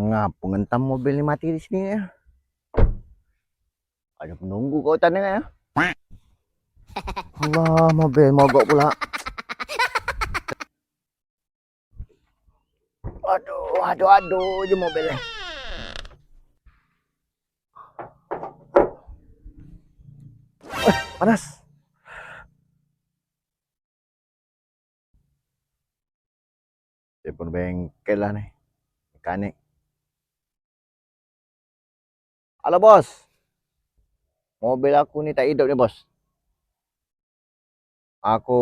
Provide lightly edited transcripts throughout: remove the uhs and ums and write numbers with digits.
Ngapa ngentam mobil ini mati di sini ya? Ada penunggu kau tanya ya? Allah, mobil mogok pula. Aduh, je mobilnya. Panas. Telepon bengkel lah nih, mekanik. Halo bos, mobil aku nih tak hidup nih bos. Aku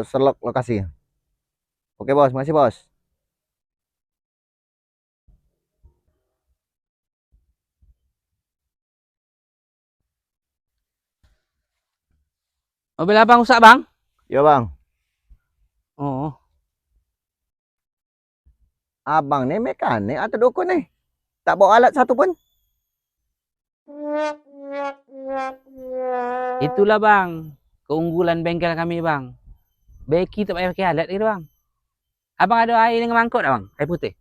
selok lokasi. Oke bos, masih bos. Mobil abang rusak bang? Yo bang, Oh, abang nih mekanik atau dukun nih? Tak bawa alat satu pun? itulah bang keunggulan bengkel kami bang. Beki tak payah pakai alat gitu bang. Abang ada air dengan mangkuk tak bang? Air putih.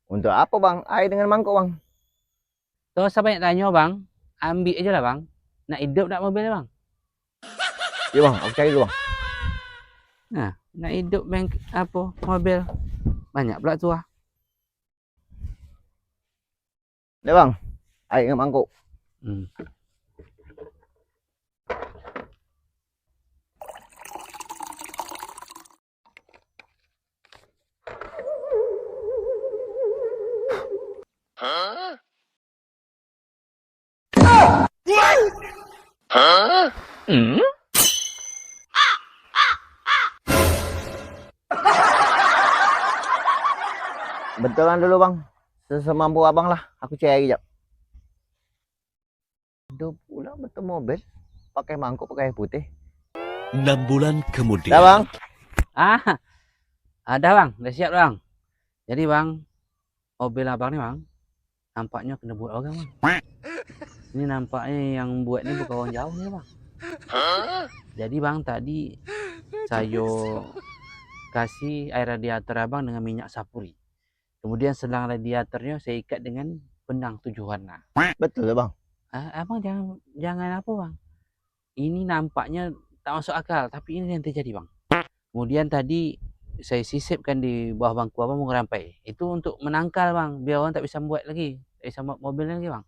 Untuk apa bang? Air dengan mangkuk bang? Tak usah banyak tanya bang. Ambil aja lah bang. Nak hidup tak mobil bang? Yo bang, aku cari dulu bang. Nah, nak hidup mobil. Banyak pula tu lah. Nih bang, air dengan mangkuk. Betulan dulu bang, sesemampu abang lah. Aku cari jap. Aduh pula betul mobil, pakai mangkuk pakai air putih. 6 bulan kemudian. Dah bang. Ada bang, dah siap bang. Jadi bang, mobil abang ni bang, nampaknya kena buat orang bang. Ini nampaknya yang buat ni bukan orang jauh ni bang. Jadi bang, tadi saya kasih air radiator abang dengan minyak sapuri. Kemudian selang radiatornya saya ikat dengan benang 7 warna. Betul bang. Abang jangan apa bang. Ini nampaknya tak masuk akal, tapi ini yang terjadi bang. Kemudian tadi saya sisipkan di bawah bangku abang mengerampai. Itu untuk menangkal bang, biar orang tak bisa buat lagi, tak bisa buat mobil lagi bang.